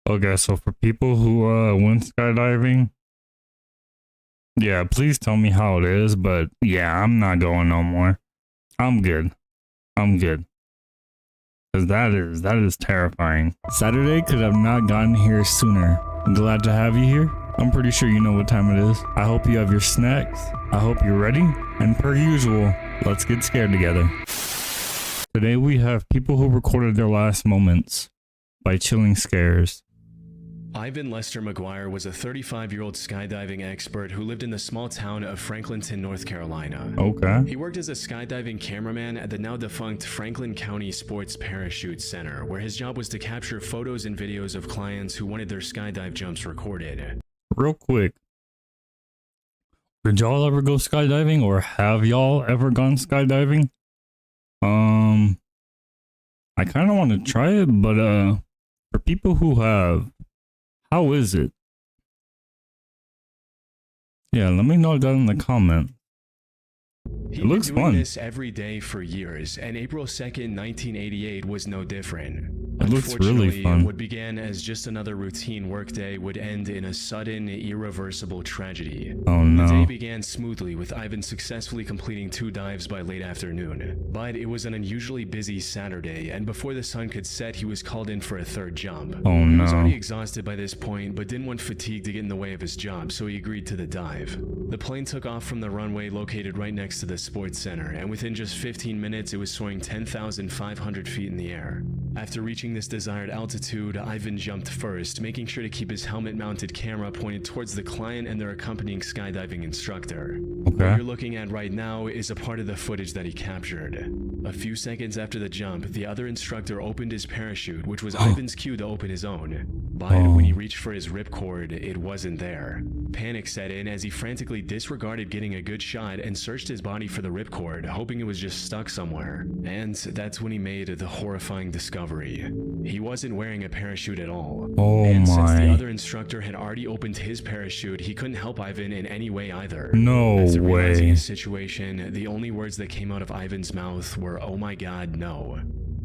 Okay, so for people who went skydiving, yeah, please tell me how it is, but yeah, I'm not going no more. I'm good. I'm good. Cause that is terrifying. Saturday could have not gotten here sooner. I'm glad to have you here. I'm pretty sure you know what time it is. I hope you have your snacks. I hope you're ready. And per usual, let's get scared together. Today we have people who recorded their last moments by chilling scares. Ivan Lester McGuire was a 35-year-old skydiving expert who lived in the small town of Franklinton, North Carolina. Okay. He worked as a skydiving cameraman at the now-defunct Franklin County Sports Parachute Center, where his job was to capture photos and videos of clients who wanted their skydive jumps recorded. Real quick, did y'all ever go skydiving, or have y'all ever gone skydiving? I kind of want to try it, but for people who have, how is it? Yeah, let me know down in the comment. He'd It looks been doing fun. this every day for years, and April 2nd, 1988 was no different. It looks really fun. What began as just another routine workday would end in a sudden, irreversible tragedy. Oh The day no. began smoothly, with Ivan successfully completing 2 dives by late afternoon. But it was an unusually busy Saturday, and before the sun could set, he was called in for a 3rd jump. Oh He was already no. exhausted by this point, but didn't want fatigue to get in the way of his job, so he agreed to the dive. The plane took off from the runway located right next to the sports center, and within just 15 minutes, it was soaring 10,500 feet in the air. After reaching this desired altitude, Ivan jumped first, making sure to keep his helmet-mounted camera pointed towards the client and their accompanying skydiving instructor. What Okay. you're looking at right now is a part of the footage that he captured. A few seconds after the jump, the other instructor opened his parachute, which was Ivan's cue to open his own. But when he reached for his ripcord, it wasn't there. Panic set in as he frantically disregarded getting a good shot and searched his body for the ripcord, hoping it was just stuck somewhere. And that's when he made the horrifying discovery. He wasn't wearing a parachute at all. Oh And since the my. other instructor had already opened his parachute, he couldn't help Ivan in any way either. No After realizing way. his situation, the only words that came out of Ivan's mouth were, "Oh my God, no."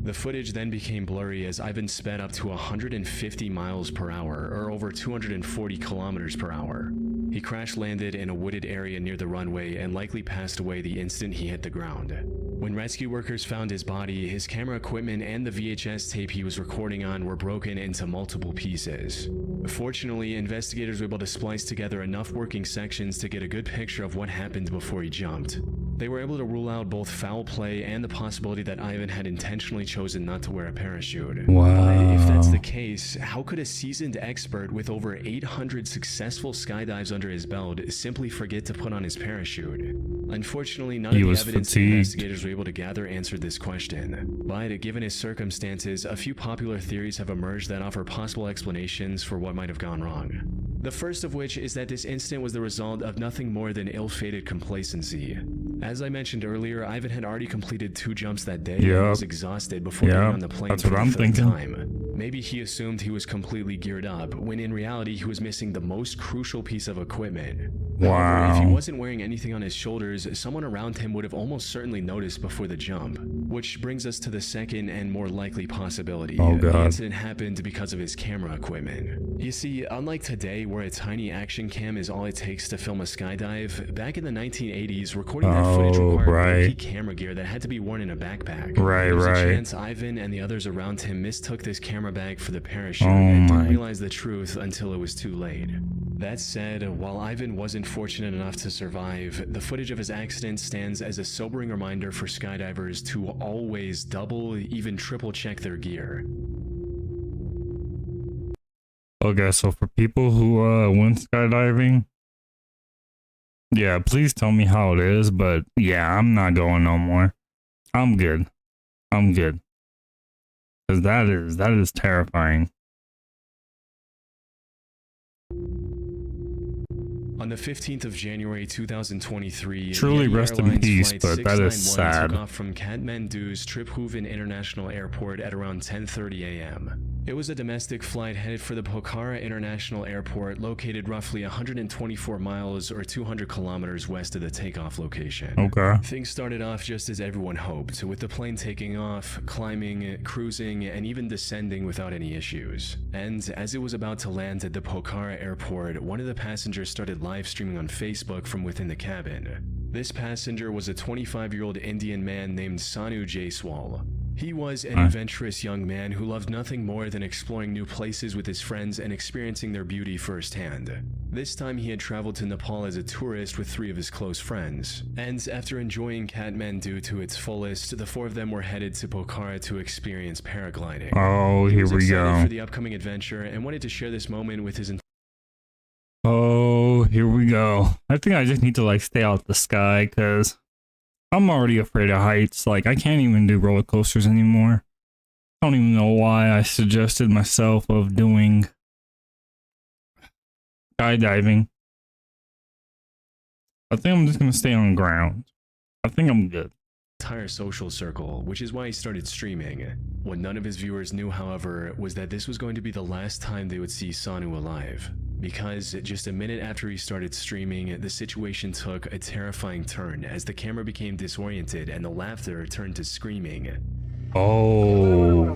The footage then became blurry as Ivan sped up to 150 miles per hour, or over 240 kilometers per hour. He crash landed in a wooded area near the runway and likely passed away the instant he hit the ground. When rescue workers found his body, his camera equipment and the VHS tape he was recording on were broken into multiple pieces. Fortunately, investigators were able to splice together enough working sections to get a good picture of what happened before he jumped. They were able to rule out both foul play and the possibility that Ivan had intentionally chosen not to wear a parachute. But if that's the Wow. case, how could a seasoned expert with over 800 successful skydives under his belt simply forget to put on his parachute? Unfortunately, none He of the was evidence the fatigued. investigators were able to gather answered this question. But given his circumstances, a few popular theories have emerged that offer possible explanations for what might have gone wrong. The first of which is that this incident was the result of nothing more than ill-fated complacency. As I mentioned earlier, Ivan had already completed 2 jumps that day and Yep. was exhausted before Yep. getting on the plane That's for what the I'm 3rd thinking. time. Maybe he assumed he was completely geared up, when in reality he was missing the most crucial piece of equipment. However, if he Wow. wasn't wearing anything on his shoulders, someone around him would have almost certainly noticed before the jump. Which brings us to the second and more likely possibility. Oh, The God. incident happened because of his camera equipment. You see, unlike today where a tiny action cam is all it takes to film a skydive, back in the 1980s, recording that footage Oh, required bulky right. camera gear that had to be worn in a backpack. Right, There was a right. chance Ivan and the others around him mistook this camera bag for the parachute Oh, and didn't my. realize the truth until it was too late. That said, while Ivan wasn't fortunate enough to survive, the footage of his accident stands as a sobering reminder for skydivers to always double, even triple check their gear. Okay, so for people who went skydiving, yeah, please tell me how it is, but yeah, I'm not going no more. I'm good. I'm good. Cause that is terrifying. On the 15th of January 2023, Truly Yeti rest in Airlines peace, Flight but that is 691 sad. took off from Kathmandu's Triphuvan International Airport at around 10:30 a.m. It was a domestic flight headed for the Pokhara International Airport, located roughly 124 miles or 200 kilometers west of the takeoff location. Okay. Things started off just as everyone hoped, with the plane taking off, climbing, cruising, and even descending without any issues. And as it was about to land at the Pokhara Airport, one of the passengers started live streaming on Facebook from within the cabin. This passenger was a 25-year-old Indian man named Sanu Jaiswal. He was an adventurous young man who loved nothing more than exploring new places with his friends and experiencing their beauty firsthand. This time he had traveled to Nepal as a tourist with 3 of his close friends, and after enjoying Kathmandu to its fullest, the 4 of them were headed to Pokhara to experience paragliding. Oh, He here was we excited go. for the upcoming adventure and wanted to share this moment with his Oh, here we go. I think I just need to like stay out the sky because I'm already afraid of heights. Like, I can't even do roller coasters anymore. I don't even know why I suggested myself of doing skydiving. I think I'm just gonna stay on ground. I think I'm good. entire social circle, which is why he started streaming. What none of his viewers knew, however, was that this was going to be the last time they would see Sanu alive. Because just a minute after he started streaming, the situation took a terrifying turn as the camera became disoriented and the laughter turned to screaming. Oh.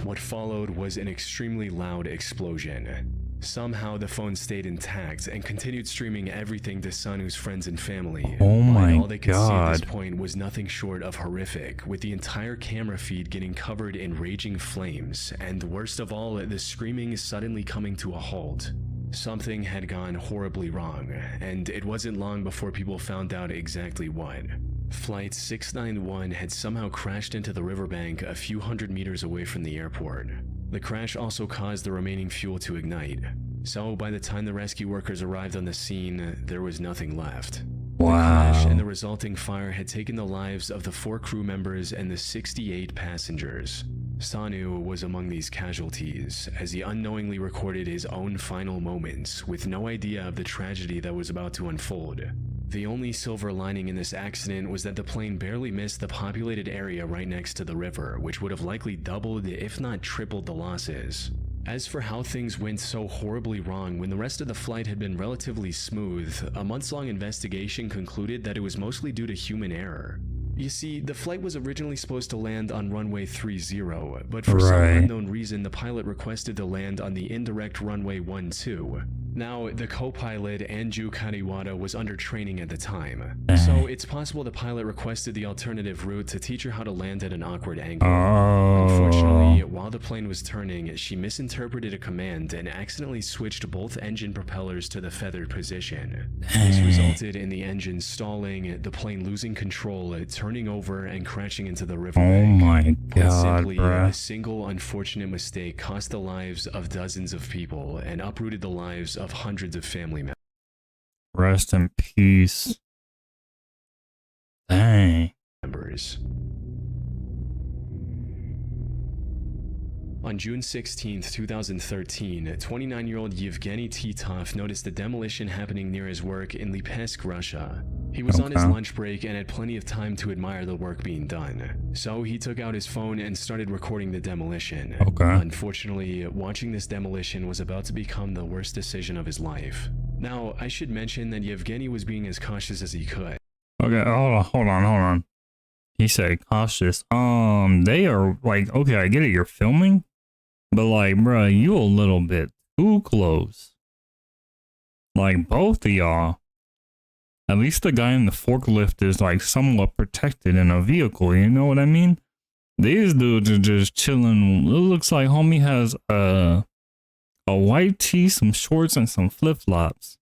What followed was an extremely loud explosion. Somehow the phone stayed intact and continued streaming everything to Sanu's friends and family. Oh my But all they could see at this God. point was nothing short of horrific, with the entire camera feed getting covered in raging flames, and worst of all, the screaming suddenly coming to a halt. Something had gone horribly wrong, and it wasn't long before people found out exactly what. Flight 691 had somehow crashed into the riverbank a few hundred meters away from the airport. The crash also caused the remaining fuel to ignite, so by the time the rescue workers arrived on the scene, there was nothing left. The crash and the Wow. resulting fire had taken the lives of the 4 crew members and the 68 passengers. Sanu was among these casualties, as he unknowingly recorded his own final moments, with no idea of the tragedy that was about to unfold. The only silver lining in this accident was that the plane barely missed the populated area right next to the river, which would have likely doubled, if not tripled, the losses. As for how things went so horribly wrong when the rest of the flight had been relatively smooth, a months-long investigation concluded that it was mostly due to human error. You see, the flight was originally supposed to land on runway 30, but for some Right. unknown reason, the pilot requested to land on the indirect runway 12. Now, the co-pilot, Anju Kariwada, was under training at the time, so it's possible the pilot requested the alternative route to teach her how to land at an awkward angle. Unfortunately, Oh. while the plane was turning, she misinterpreted a command and accidentally switched both engine propellers to the feathered position. This resulted in the engine stalling, the plane losing control, turning over and crashing into the Oh riverbank. my Put God, simply, a bruh. single unfortunate mistake cost the lives of dozens of people and uprooted the lives of hundreds of family Rest in peace. Dang. members. On June 16, 2013, 29-year-old Yevgeny Titov noticed a demolition happening near his work in Lipetsk, Russia. He was on his Okay. lunch break and had plenty of time to admire the work being done. So he took out his phone and started recording the demolition. Okay. Unfortunately, watching this demolition was about to become the worst decision of his life. Now, I should mention that Yevgeny was being as cautious as he could. Okay, hold on. He said cautious. They are like, okay, I get it, you're filming, but like, bruh, you a little bit too close. Like, both of y'all. At least the guy in the forklift is like somewhat protected in a vehicle, you know what I mean? These dudes are just chilling. It looks like homie has a white tee, some shorts, and some flip-flops.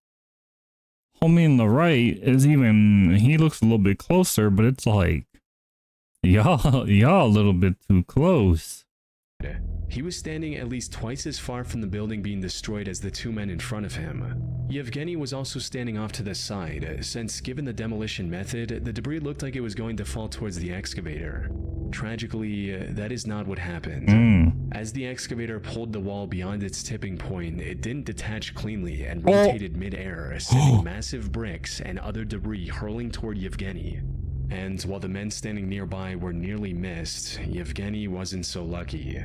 Homie in the right is even, he looks a little bit closer, but it's like, y'all a little bit too close. He was standing at least twice as far from the building being destroyed as the 2 men in front of him. Yevgeny was also standing off to the side, since given the demolition method, the debris looked like it was going to fall towards the excavator. Tragically, that is not what happened. As the excavator pulled the wall beyond its tipping point, it didn't detach cleanly and rotated mid-air, sending massive bricks and other debris hurling toward Yevgeny. And while the men standing nearby were nearly missed, Yevgeny wasn't so lucky.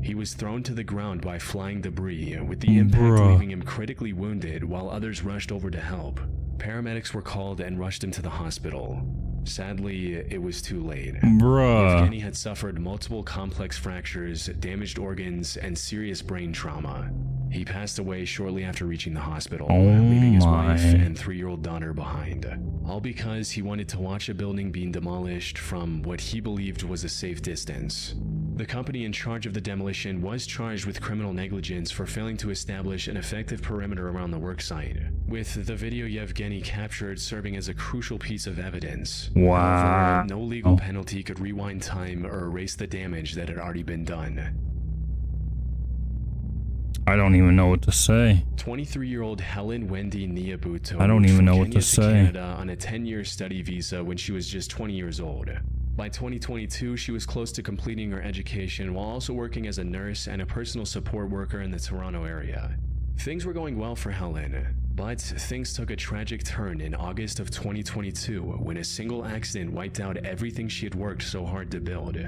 He was thrown to the ground by flying debris, with the impact Bruh. leaving him critically wounded while others rushed over to help. Paramedics were called and rushed him to the hospital. Sadly, it was too late. Bruh. Yevgeny had suffered multiple complex fractures, damaged organs, and serious brain trauma. He passed away shortly after reaching the hospital, Oh leaving his my. wife and 3-year-old daughter behind. All because he wanted to watch a building being demolished from what he believed was a safe distance. The company in charge of the demolition was charged with criminal negligence for failing to establish an effective perimeter around the worksite, with the video Yevgeny captured serving as a crucial piece of evidence. Wow. However, no legal penalty could rewind time or erase the damage that had already been done. I don't even know what to say. 23-year-old Helen Wendy Niabuto I don't moved even from know what Kenya to say. Canada on a 10-year study visa when she was just 20 years old. By 2022, she was close to completing her education while also working as a nurse and a personal support worker in the Toronto area. Things were going well for Helen, but things took a tragic turn in August of 2022 when a single accident wiped out everything she had worked so hard to build.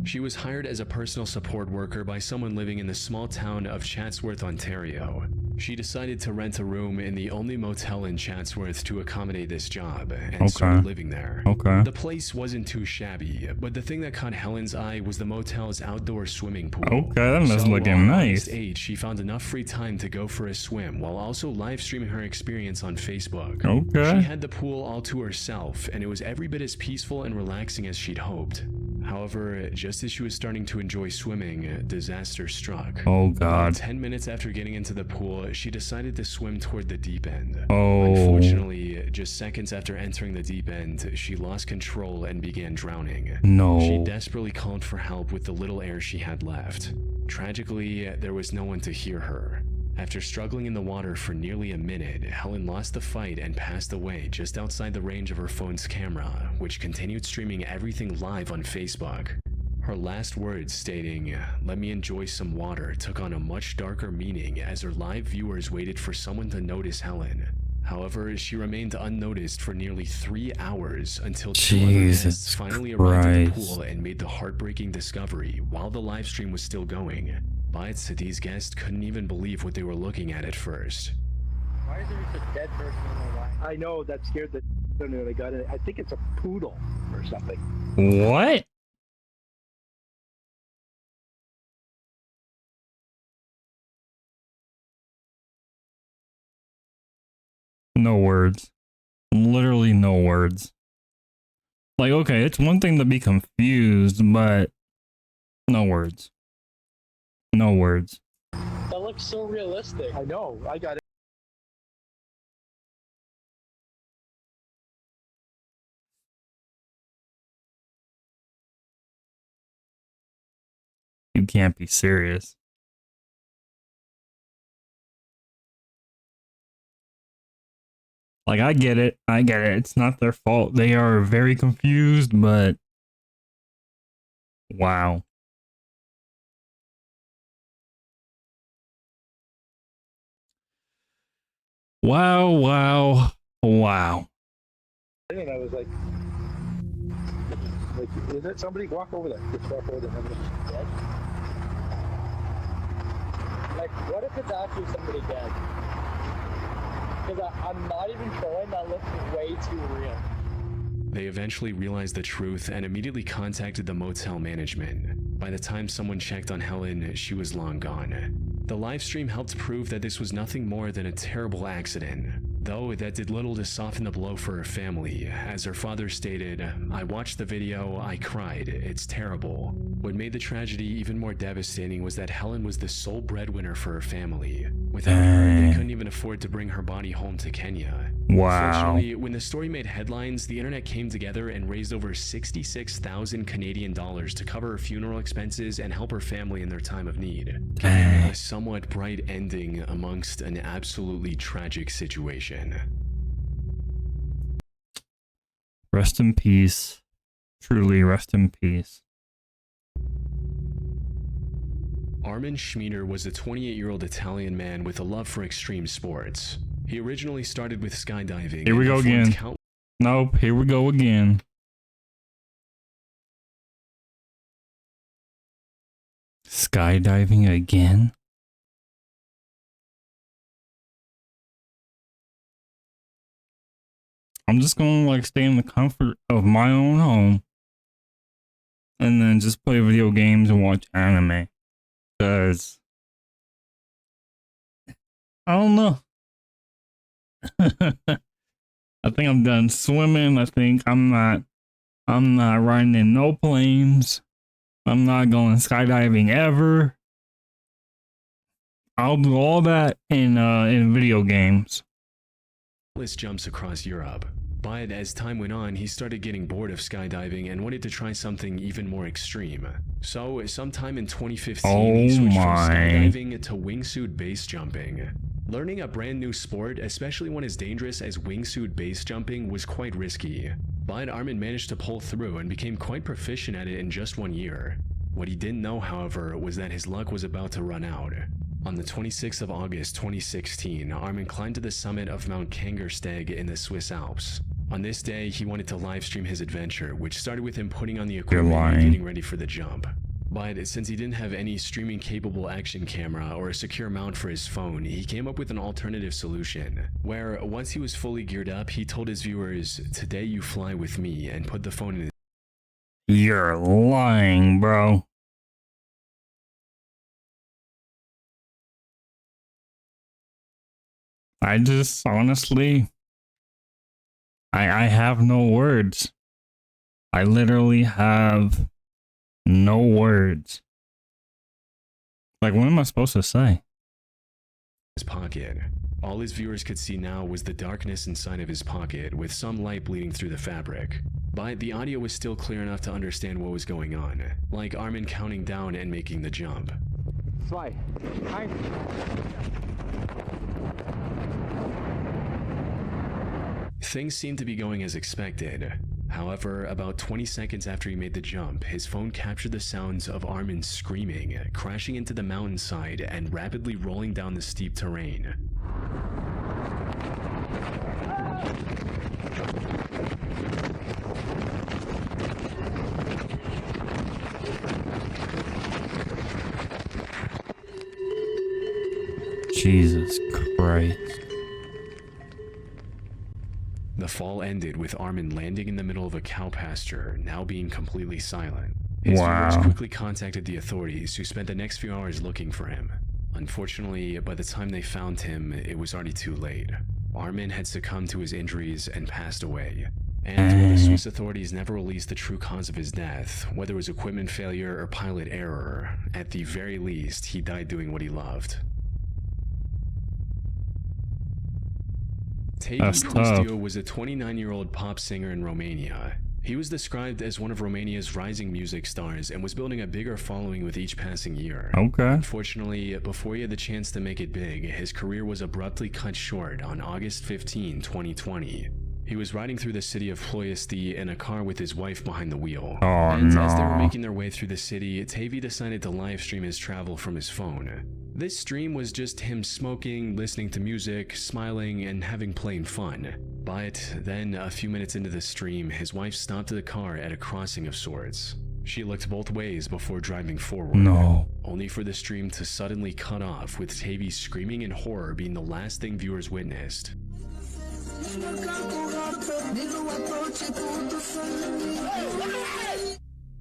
She was hired as a personal support worker by someone living in the small town of Chatsworth, Ontario. She decided to rent a room in the only motel in Chatsworth to accommodate this job and started living there. Okay. The place wasn't too shabby, but the thing that caught Helen's eye was the motel's outdoor swimming pool. Okay, that must So, looking on nice. August 8th, she found enough free time to go for a swim while also live streaming her experience on Facebook. Okay. She had the pool all to herself, and it was every bit as peaceful and relaxing as she'd hoped. However, just as she was starting to enjoy swimming, disaster struck. Oh About god. 10 minutes after getting into the pool, she decided to swim toward the deep end. Oh. Unfortunately, just seconds after entering the deep end, she lost control and began drowning. She No. desperately called for help with the little air she had left. Tragically, there was no one to hear her. After struggling in the water for nearly a minute, Helen lost the fight and passed away just outside the range of her phone's camera, which continued streaming everything live on Facebook. Her last words stating, "Let me enjoy some water," took on a much darker meaning as her live viewers waited for someone to notice Helen. However, she remained unnoticed for nearly 3 hours until two other Jesus guests finally arrived at the Christ. pool and made the heartbreaking discovery while the live stream was still going. But these guests couldn't even believe what they were looking at first. Why is there just a dead person in the line? I know that scared the when I got it. I think it's a poodle or something. What? No words. Literally no words. Like, okay, it's one thing to be confused, but no words. No words. That looks so realistic. I know. I got it. You can't be serious. Like, I get it. I get it. It's not their fault. They are very confused, but wow. Wow, wow, wow. And I was like, is it somebody? Walk over there. Just walk over there. Dead? Like, what if it's actually somebody dead? Because I'm not even trolling, that looks way too real. They eventually realized the truth and immediately contacted the motel management. By the time someone checked on Helen, she was long gone. The live stream helped prove that this was nothing more than a terrible accident, though that did little to soften the blow for her family. As her father stated, "I watched the video, I cried, it's terrible." What made the tragedy even more devastating was that Helen was the sole breadwinner for her family. Without her, they couldn't even afford to bring her body home to Kenya. Wow. Fortunately, when the story made headlines, the internet came together and raised over 66,000 Canadian dollars to cover her funeral expenses and help her family in their time of need. Dang. A somewhat bright ending amongst an absolutely tragic situation. Rest in peace. Truly, rest in peace. Armin Schmieder was a 28-year-old Italian man with a love for extreme sports. He originally started with skydiving. Here we and go performed again. Nope, here we go again. Skydiving again? I'm just gonna like stay in the comfort of my own home and then just play video games and watch anime. Cause I don't know. I think I'm done swimming. I think I'm not riding in no planes. I'm not going skydiving ever. I'll do all that in video games. Countless jumps across Europe. But as time went on, he started getting bored of skydiving and wanted to try something even more extreme. So, sometime in 2015, he switched from skydiving to wingsuit base jumping. Learning a brand new sport, especially one as dangerous as wingsuit base jumping, was quite risky. But Armin managed to pull through and became quite proficient at it in just 1 year. What he didn't know, however, was that his luck was about to run out. On the 26th of August 2016, Armin climbed to the summit of Mount Kangersteg in the Swiss Alps. On this day, he wanted to livestream his adventure, which started with him putting on the equipment and getting ready for the jump. But since he didn't have any streaming-capable action camera or a secure mount for his phone, he came up with an alternative solution, where once he was fully geared up, he told his viewers, "Today you fly with me," and put the phone in his... You're lying, bro. I just honestly, I have no words. I literally have no words. Like, what am I supposed to say? His pocket. All his viewers could see now was the darkness inside of his pocket, with some light bleeding through the fabric. But the audio was still clear enough to understand what was going on, like Armin counting down and making the jump. 2, 1. Things seemed to be going as expected. However, about 20 seconds after he made the jump, his phone captured the sounds of Armin screaming, crashing into the mountainside, and rapidly rolling down the steep terrain. Jesus Christ. The fall ended with Armin landing in the middle of a cow pasture, now being completely silent. His viewers quickly contacted the authorities, who spent the next few hours looking for him. Unfortunately, by the time they found him, it was already too late. Armin had succumbed to his injuries and passed away. And while the Swiss authorities never released the true cause of his death, whether it was equipment failure or pilot error, at the very least, he died doing what he loved. Tevye Pustiu was a 29-year-old pop singer in Romania. He was described as one of Romania's rising music stars and was building a bigger following with each passing year. Okay. Unfortunately, before he had the chance to make it big, his career was abruptly cut short on August 15, 2020. He was riding through the city of Ploiesti in a car with his wife behind the wheel. As they were making their way through the city, Tevye decided to livestream his travel from his phone. This stream was just him smoking, listening to music, smiling, and having plain fun. But then, a few minutes into the stream, his wife stopped the car at a crossing of sorts. She looked both ways before driving forward. No. Only for the stream to suddenly cut off, with Tevye screaming in horror being the last thing viewers witnessed.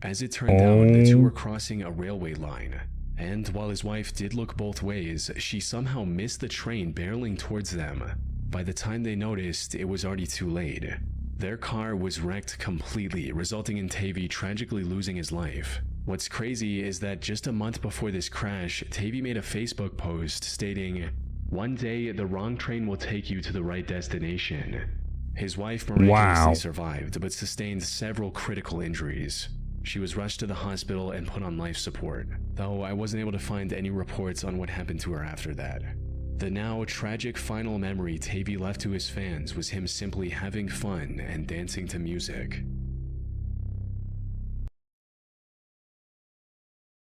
As it turned out, the two were crossing a railway line. And while his wife did look both ways, she somehow missed the train barreling towards them. By the time they noticed, it was already too late. Their car was wrecked completely, resulting in Tevye tragically losing his life. What's crazy is that just a month before this crash, Tevye made a Facebook post stating, "One day, the wrong train will take you to the right destination." His wife miraculously survived, but sustained several critical injuries. She was rushed to the hospital and put on life support, though I wasn't able to find any reports on what happened to her after that. The now tragic final memory Tevye left to his fans was him simply having fun and dancing to music.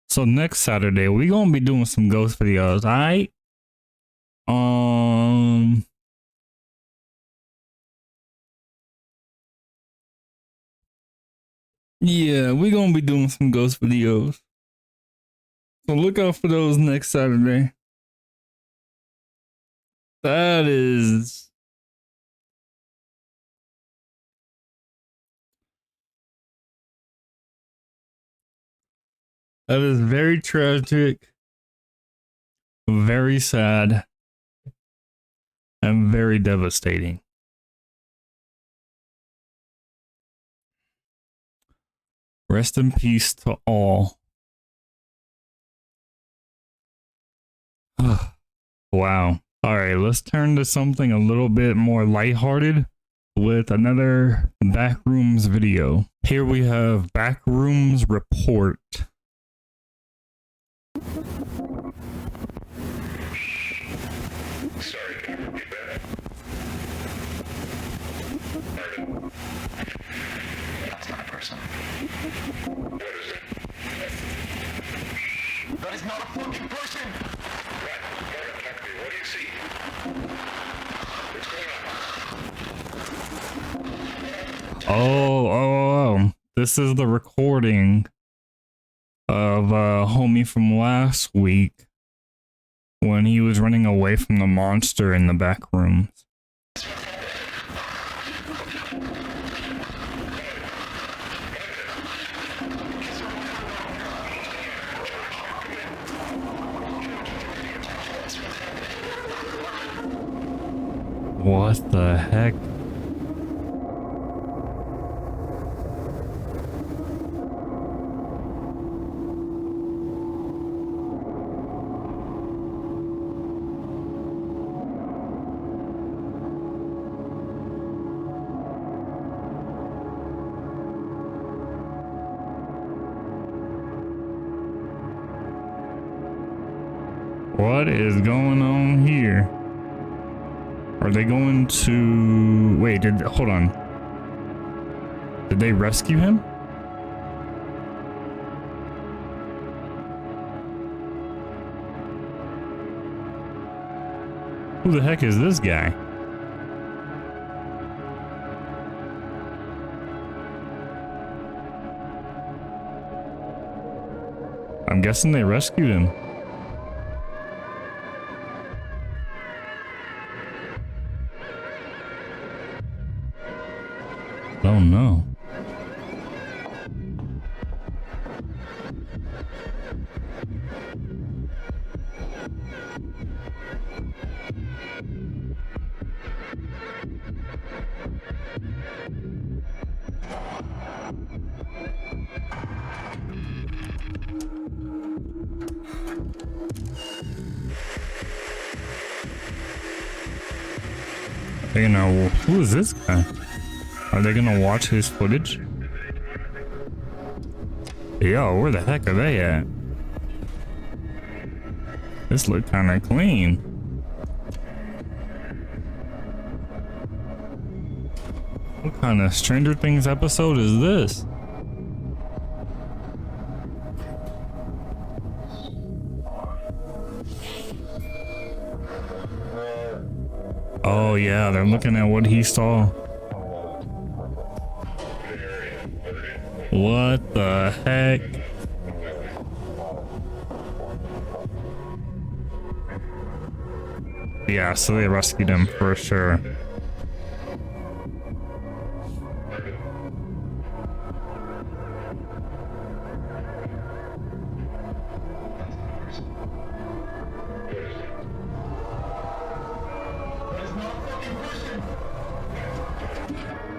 So next Saturday, we gonna be doing some ghost videos, alright? Yeah, we gonna be doing some ghost videos. So look out for those next Saturday. That is very tragic, very sad, and very devastating. Rest in peace to all. Wow. All right, let's turn to something a little bit more lighthearted with another Backrooms video. Here we have Backrooms Report. Sorry, can you repeat that? Pardon? That's not a person. What is it? That is not a fucking person! What? Contact me. What do you see? What's going on? Oh. This is the recording of a homie from last week when he was running away from the monster in the back rooms. What the heck? What is going on here? Are they going to... Wait, hold on. Did they rescue him? Who the heck is this guy? I'm guessing they rescued him. Oh no. You know, who is this guy? Are they gonna watch his footage? Yo, where the heck are they at? This look kinda clean. What kind of Stranger Things episode is this? Oh yeah, they're looking at what he saw. What the heck? Yeah, so they rescued him for sure.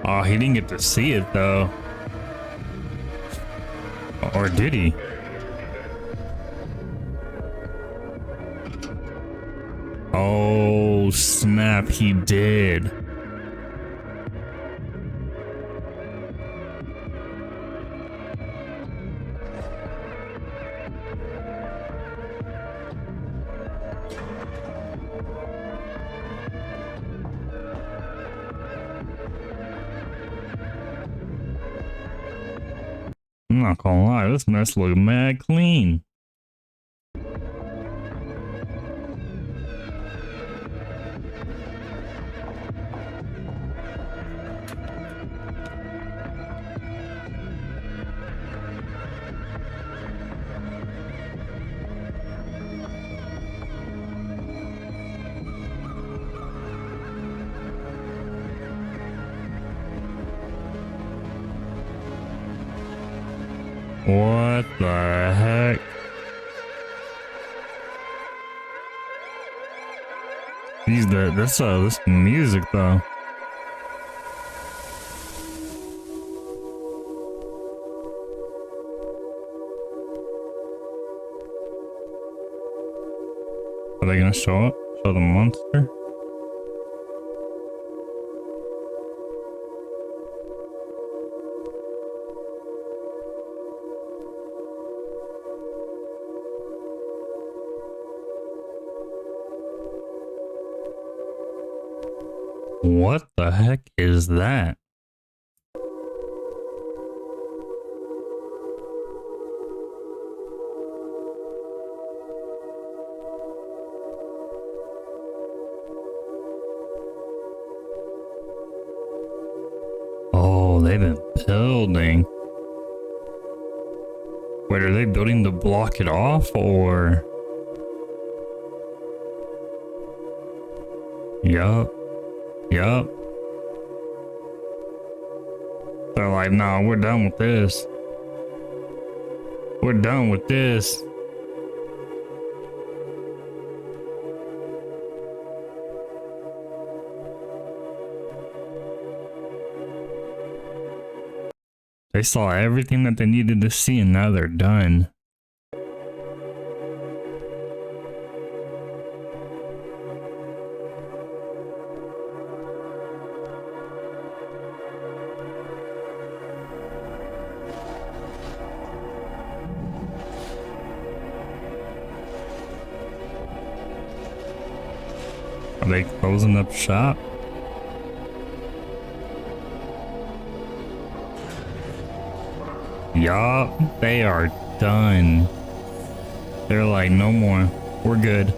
Oh, he didn't get to see it though. Or did he? Oh, snap, he did. I'm not gonna lie, this mess look mad clean. What the heck? This music though. Are they gonna show up? Show the monster? What the heck is that? Oh, they've been building. Wait, are they building to block it off or? Yup. Yup. They're like, nah, we're done with this. We're done with this. They saw everything that they needed to see and now they're done. Are they closing up shop? Yup, they are done. They're like, no more. We're good.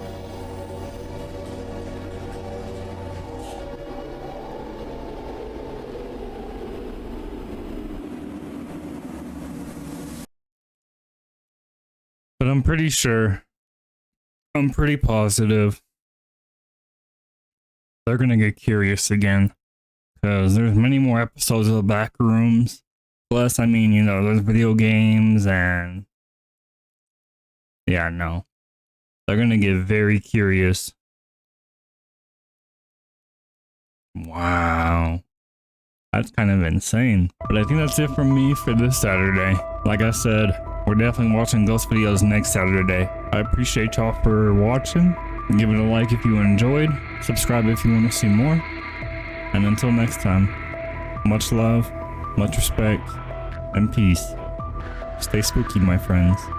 But I'm pretty sure, I'm pretty positive they're gonna get curious again, because there's many more episodes of the back rooms. Plus, I mean, you know, there's video games and yeah, no, they're gonna get very curious. Wow, that's kind of insane. But I think that's it from me for this Saturday. Like I said, we're definitely watching ghost videos next Saturday. I appreciate y'all for watching. Give it a like if you enjoyed. Subscribe if you want to see more. And until next time, much love, much respect, and peace. Stay spooky, my friends.